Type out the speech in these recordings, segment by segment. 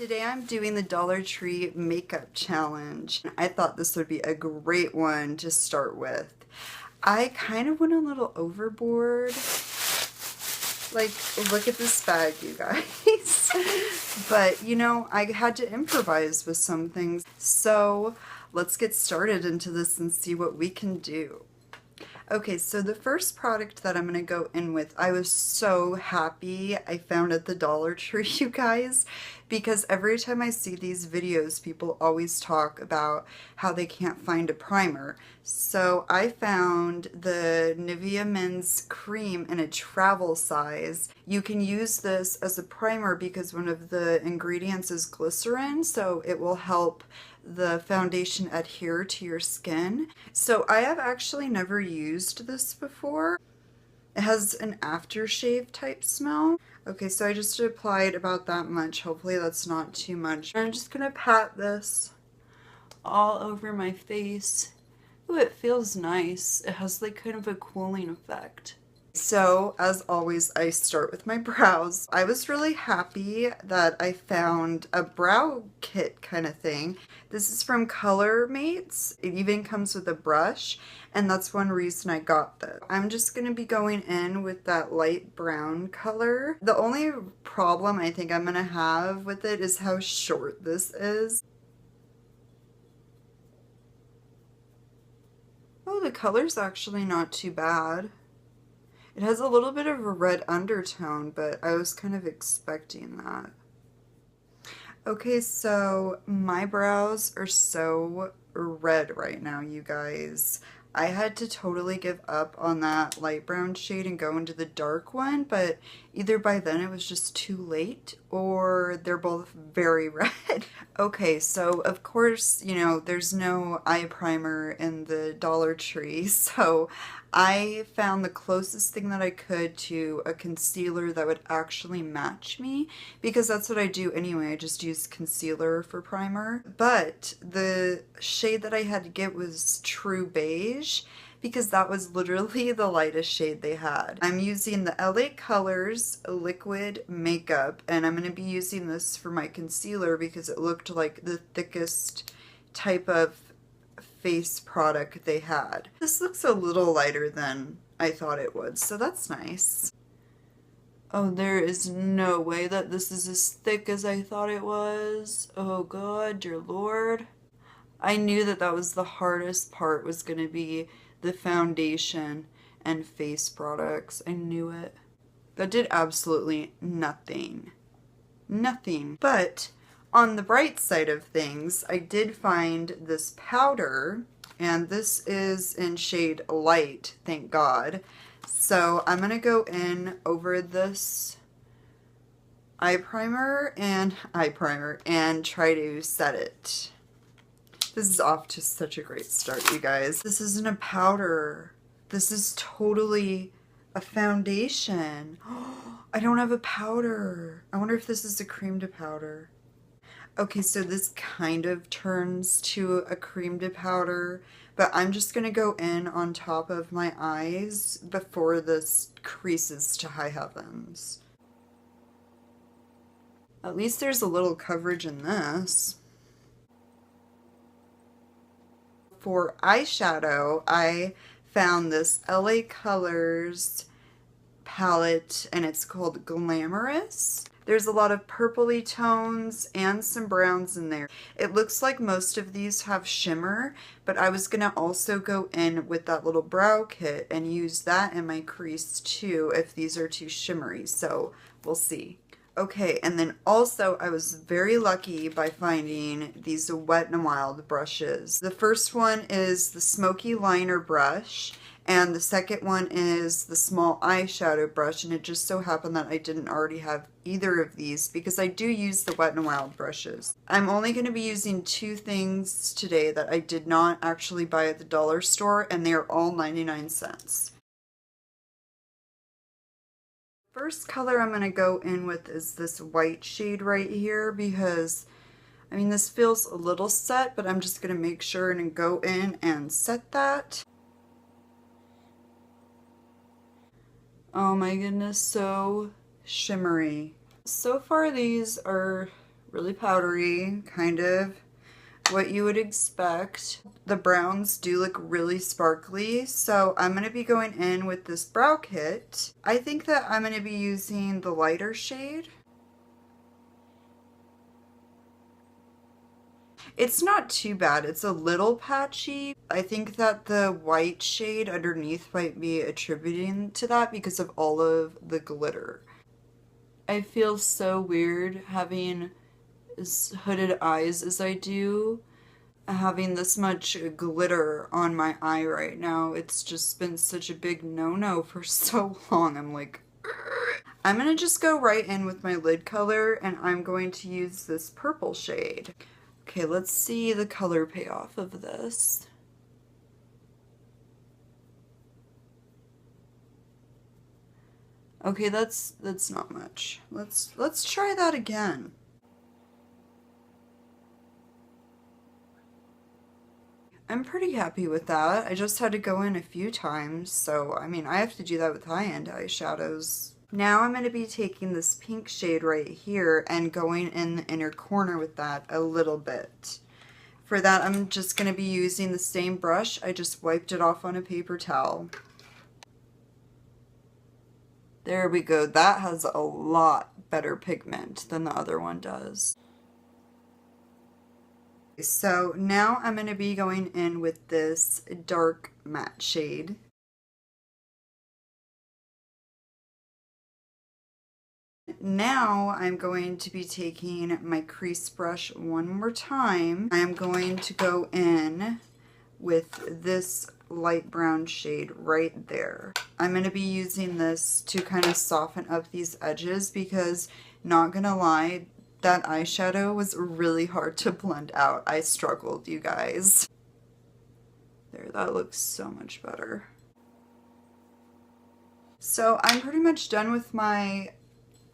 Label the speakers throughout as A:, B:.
A: Today I'm doing the Dollar Tree makeup challenge. I thought this would be a great one to start with. I kind of went a little overboard. Like, look at this bag, you guys. But, you know, I had to improvise with some things. So let's get started into this and see what we can do. Okay, so the first product that I'm going to go in with, I was so happy I found at the Dollar Tree, you guys, because every time I see these videos, people always talk about how they can't find a primer. So I found the Nivea Men's Cream in a travel size. You can use this as a primer because one of the ingredients is glycerin, so it will help the foundation adhere to your skin. So I have actually never used this before. It has an aftershave type smell. Okay, so I just applied about that much. Hopefully that's not too much. I'm just gonna pat this all over my face. Ooh, it feels nice. It has like kind of a cooling effect. So, as always, I start with my brows. I was really happy that I found a brow kit kind of thing. This is from Color Mates. It even comes with a brush, and that's one reason I got this. I'm just going to be going in with that light brown color. The only problem I think I'm going to have with it is how short this is. Oh, the color's actually not too bad. It has a little bit of a red undertone, but I was kind of expecting that. Okay, so my brows are so red right now, you guys. I had to totally give up on that light brown shade and go into the dark one, but either by then it was just too late or they're both very red. Okay, so of course, you know, there's no eye primer in the Dollar Tree, so I found the closest thing that I could to a concealer that would actually match me, because that's what I do anyway. I just use concealer for primer. But the shade that I had to get was True Beige, because that was literally the lightest shade they had. I'm using the LA Colors Liquid Makeup, and I'm going to be using this for my concealer because it looked like the thickest type of face product they had. This looks a little lighter than I thought it would, so that's nice. Oh, there is no way that this is as thick as I thought it was. Oh God, dear Lord. I knew that that was the hardest part, was going to be the foundation and face products. I knew it. That did absolutely nothing. Nothing. But on the bright side of things, I did find this powder, and this is in shade Light, thank God. So I'm going to go in over this eye primer and try to set it. This is off to such a great start, you guys. This isn't a powder. This is totally a foundation. I don't have a powder. I wonder if this is a cream to powder. Okay, so this kind of turns to a cream to powder, but I'm just going to go in on top of my eyes before this creases to high heavens. At least there's a little coverage in this. For eyeshadow, I found this LA Colors palette, and it's called Glamorous. There's a lot of purpley tones and some browns in there. It looks like most of these have shimmer, but I was going to also go in with that little brow kit and use that in my crease too if these are too shimmery, so we'll see. Okay, and then also I was very lucky by finding these WetnWild brushes. The first one is the Smoky Liner brush, and the second one is the small eyeshadow brush, and it just so happened that I didn't already have either of these because I do use the WetnWild brushes. I'm only going to be using two things today that I did not actually buy at the dollar store, and they are all 99 cents. First color I'm going to go in with is this white shade right here because, I mean, this feels a little set, but I'm just going to make sure and go in and set that. Oh my goodness, so shimmery. So far these are really powdery, kind of what you would expect. The browns do look really sparkly, so I'm going to be going in with this brow kit. I think that I'm going to be using the lighter shade. It's not too bad. It's a little patchy. I think that the white shade underneath might be attributing to that because of all of the glitter. I feel so weird having as hooded eyes as I do, having this much glitter on my eye right now. It's just been such a big no-no for so long. I'm like, I'm gonna just go right in with my lid color, and I'm going to use this purple shade. Okay, let's see the color payoff of this. Okay, that's not much. Let's try that again. I'm pretty happy with that. I just had to go in a few times, so I mean, I have to do that with high-end eyeshadows. Now I'm going to be taking this pink shade right here and going in the inner corner with that a little bit. For that, I'm just going to be using the same brush. I just wiped it off on a paper towel. There we go. That has a lot better pigment than the other one does. So now I'm going to be going in with this dark matte shade. Now I'm going to be taking my crease brush one more time. I'm going to go in with this light brown shade right there. I'm going to be using this to kind of soften up these edges because, not gonna lie, that eyeshadow was really hard to blend out. I struggled, you guys. There, that looks so much better. So I'm pretty much done with my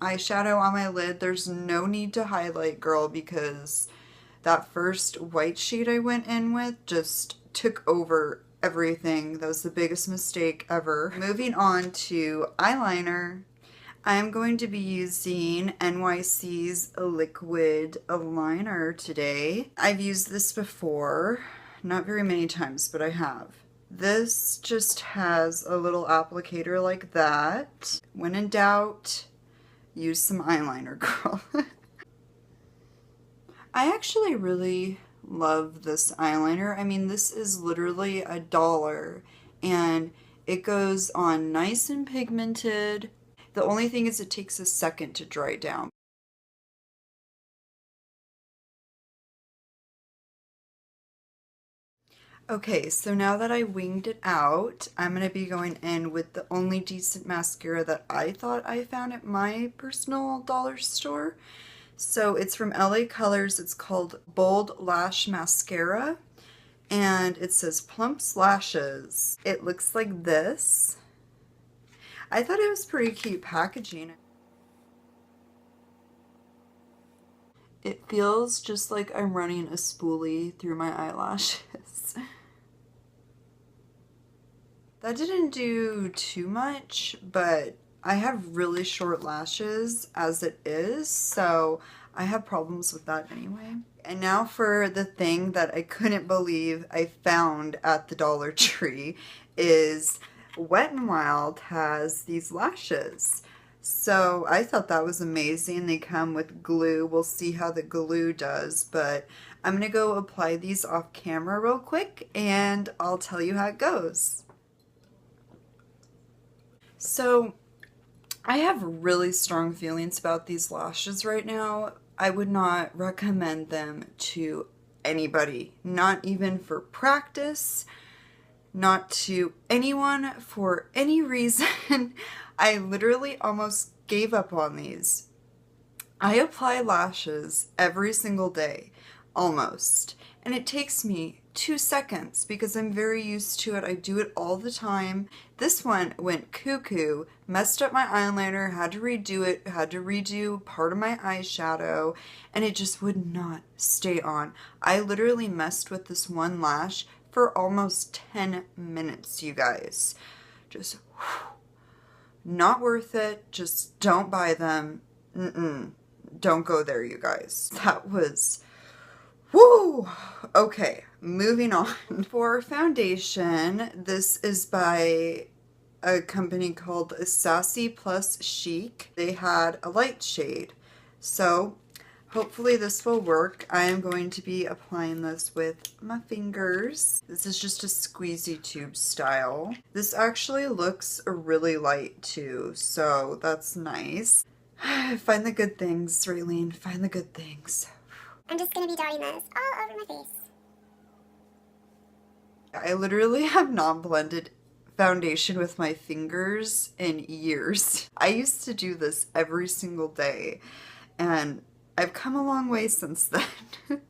A: eyeshadow on my lid. There's no need to highlight, girl, because that first white shade I went in with just took over everything. That was the biggest mistake ever. Moving on to eyeliner. I'm going to be using NYC's liquid liner today. I've used this before, not very many times, but I have. This just has a little applicator like that. When in doubt, use some eyeliner, girl. I actually really love this eyeliner. I mean, this is literally $1 and it goes on nice and pigmented. The only thing is it takes a second to dry down. Okay, so now that I winged it out, I'm going to be going in with the only decent mascara that I thought I found at my personal dollar store. So it's from LA Colors. It's called Bold Lash Mascara, and it says Plumps Lashes. It looks like this. I thought it was pretty cute packaging. It feels just like I'm running a spoolie through my eyelashes. That didn't do too much, but I have really short lashes as it is, so I have problems with that anyway. And now for the thing that I couldn't believe I found at the Dollar Tree is WetnWild has these lashes. So I thought that was amazing. They come with glue. We'll see how the glue does, but I'm gonna go apply these off camera real quick and I'll tell you how it goes. So I have really strong feelings about these lashes right now. I would not recommend them to anybody, not even for practice, not to anyone for any reason. I literally almost gave up on these. I apply lashes every single day, almost, and it takes me 2 seconds because I'm very used to it. I do it all the time. This one went cuckoo, messed up my eyeliner, had to redo it, had to redo part of my eyeshadow, and it just would not stay on. I literally messed with this one lash for almost 10 minutes, you guys. Just not worth it. Just don't buy them. don't go there, you guys. That was, woo! Okay, moving on. For foundation, this is by a company called Sassy Plus Chic. They had a light shade. So hopefully this will work. I am going to be applying this with my fingers. This is just a squeezy tube style. This actually looks really light too, so that's nice. Find the good things, Raylene. Find the good things.
B: I'm just gonna be dotting this all over my face.
A: I literally have not blended foundation with my fingers in years. I used to do this every single day, and I've come a long way since then.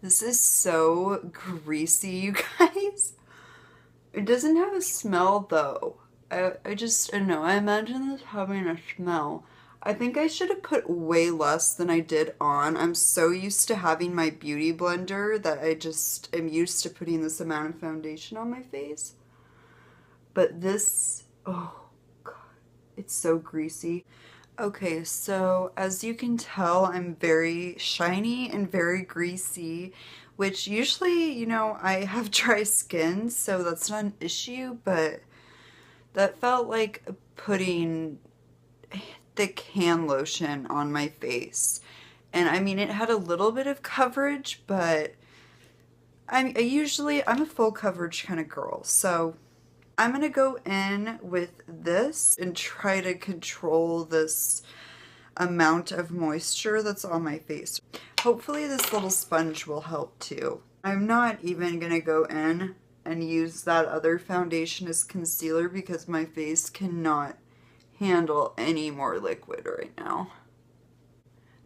A: This is so greasy, you guys. It doesn't have a smell though. I don't know, I imagine this having a smell. I think I should have put way less than I did on. I'm so used to having my beauty blender that I just am used to putting this amount of foundation on my face. But this, oh God, it's so greasy. Okay, so as you can tell, I'm very shiny and very greasy, which usually, you know, I have dry skin, so that's not an issue, but that felt like putting thick hand lotion on my face. And I mean, it had a little bit of coverage, but I'm a full coverage kind of girl. So I'm gonna go in with this and try to control this amount of moisture that's on my face. Hopefully this little sponge will help too. I'm not even gonna go in and use that other foundation as concealer because my face cannot handle any more liquid right now.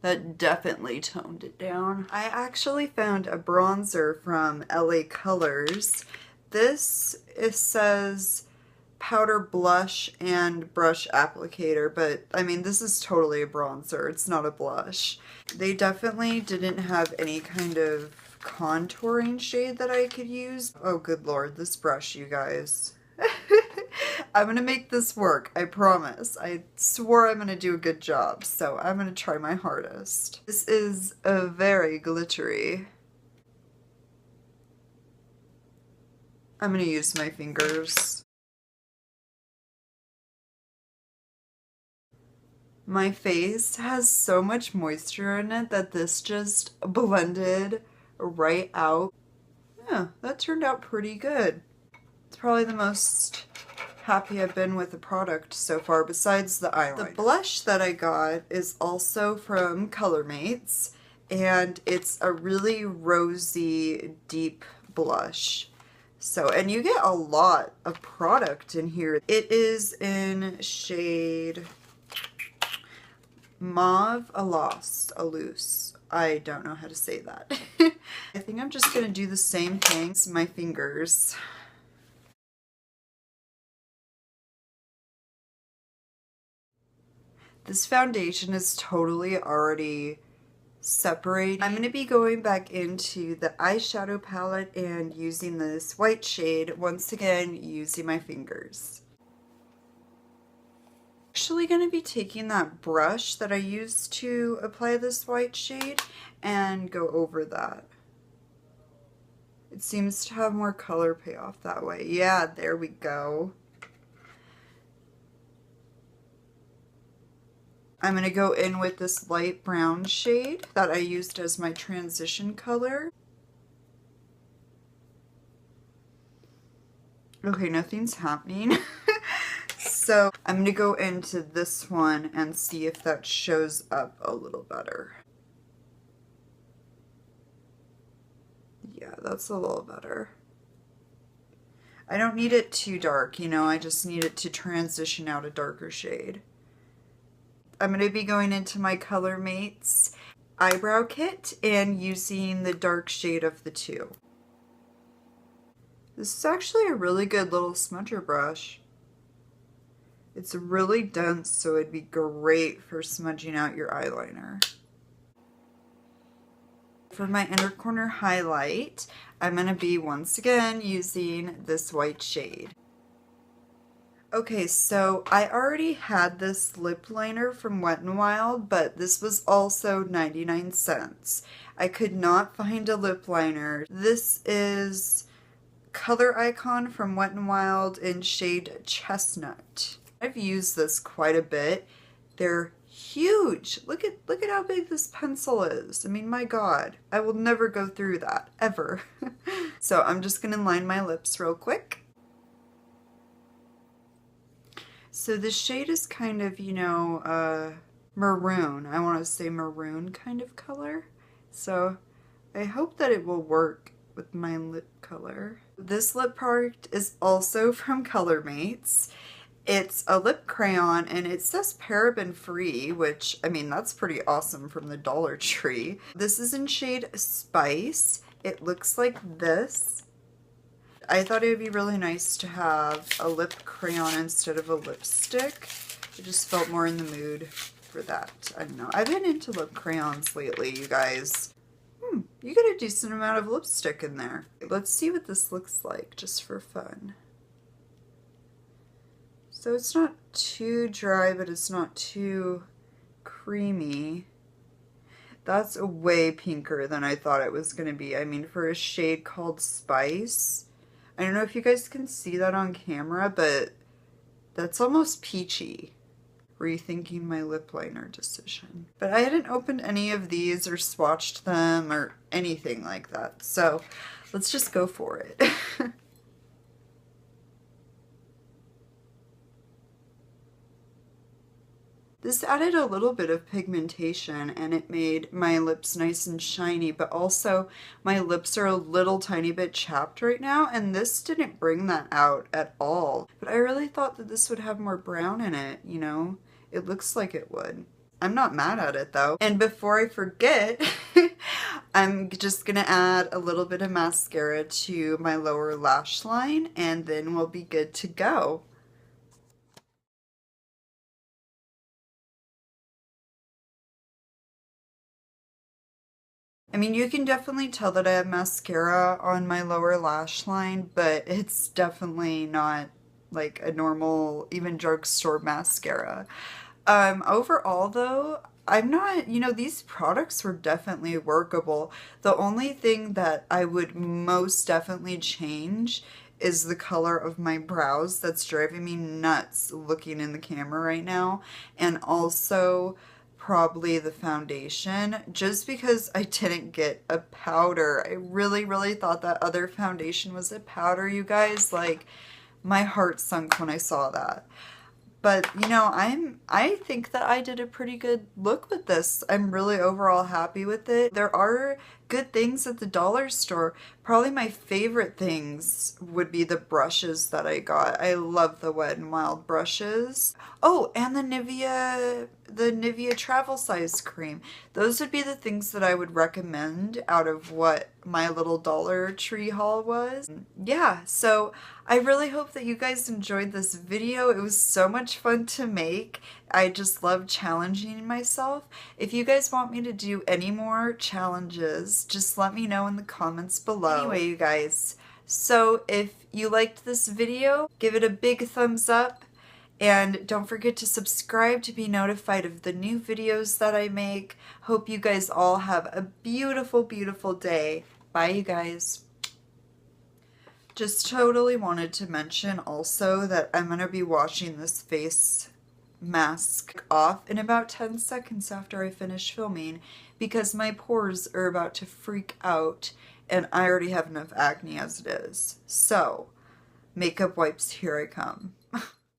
A: That definitely toned it down. I actually found a bronzer from LA Colors. This, it says powder blush and brush applicator, but I mean, this is totally a bronzer. It's not a blush. They definitely didn't have any kind of contouring shade that I could use. Oh, good Lord, this brush, you guys. I'm gonna make this work, I promise. I swore I'm gonna do a good job, so I'm gonna try my hardest. This is a very glittery. I'm gonna use my fingers. My face has so much moisture in it that this just blended right out. Yeah, that turned out pretty good. It's probably the most happy I've been with the product so far, besides the eyeliner. The blush that I got is also from Colormates, and it's a really rosy, deep blush. So, and you get a lot of product in here. It is in shade Mauve Alus. I don't know how to say that. I think I'm just gonna do the same thing with my fingers. This foundation is totally already separated. I'm going to be going back into the eyeshadow palette and using this white shade, once again using my fingers. Actually going to be taking that brush that I used to apply this white shade and go over that. It seems to have more color payoff that way. Yeah, there we go. I'm going to go in with this light brown shade that I used as my transition color. Okay, nothing's happening. So I'm going to go into this one and see if that shows up a little better. Yeah, that's a little better. I don't need it too dark, you know, I just need it to transition out a darker shade. I'm going to be going into my Colormates eyebrow kit and using the dark shade of the two. This is actually a really good little smudger brush. It's really dense, so it'd be great for smudging out your eyeliner. For my inner corner highlight, I'm going to be once again using this white shade. Okay, so I already had this lip liner from Wet n Wild, but this was also 99 cents. I could not find a lip liner. This is Color Icon from Wet n Wild in shade Chestnut. I've used this quite a bit. They're huge. Look at how big this pencil is. I mean, my God, I will never go through that, ever. So I'm just gonna line my lips real quick. So the shade is kind of, you know, maroon. I want to say maroon kind of color. So I hope that it will work with my lip color. This lip product is also from ColorMates. It's a lip crayon and it says paraben free, which, I mean, that's pretty awesome from the Dollar Tree. This is in shade Spice. It looks like this. I thought it would be really nice to have a lip crayon instead of a lipstick. I just felt more in the mood for that. I don't know. I've been into lip crayons lately, you guys. You get a decent amount of lipstick in there. Let's see what this looks like, just for fun. So it's not too dry, but it's not too creamy. That's way pinker than I thought it was going to be. I mean, for a shade called Spice, I don't know if you guys can see that on camera, but that's almost peachy. Rethinking my lip liner decision. But I hadn't opened any of these or swatched them or anything like that. So let's just go for it. This added a little bit of pigmentation and it made my lips nice and shiny, but also my lips are a little tiny bit chapped right now, and this didn't bring that out at all. But I really thought that this would have more brown in it, you know? It looks like it would. I'm not mad at it though. And before I forget, I'm just gonna add a little bit of mascara to my lower lash line and then we'll be good to go. I mean, you can definitely tell that I have mascara on my lower lash line, but it's definitely not like a normal, even drugstore mascara. Overall though, I'm not, you know, these products were definitely workable. The only thing that I would most definitely change is the color of my brows. That's driving me nuts looking in the camera right now. And also probably the foundation, just because I didn't get a powder. I really thought that other foundation was a powder, you guys. Like, my heart sunk when I saw that. But, you know, I think that I did a pretty good look with this. I'm really overall happy with it. There are good things at the dollar store. Probably my favorite things would be the brushes that I got. I love the Wet n Wild brushes. Oh, and the Nivea travel size cream. Those would be the things that I would recommend out of what my little Dollar Tree haul was. Yeah, so I really hope that you guys enjoyed this video. It was so much fun to make. I just love challenging myself. If you guys want me to do any more challenges, just let me know in the comments below. Anyway, you guys, so if you liked this video, give it a big thumbs up. And don't forget to subscribe to be notified of the new videos that I make. Hope you guys all have a beautiful, beautiful day. Bye, you guys. Just totally wanted to mention also that I'm going to be washing this face mask off in about 10 seconds after I finish filming because my pores are about to freak out and I already have enough acne as it is. So, makeup wipes, here I come.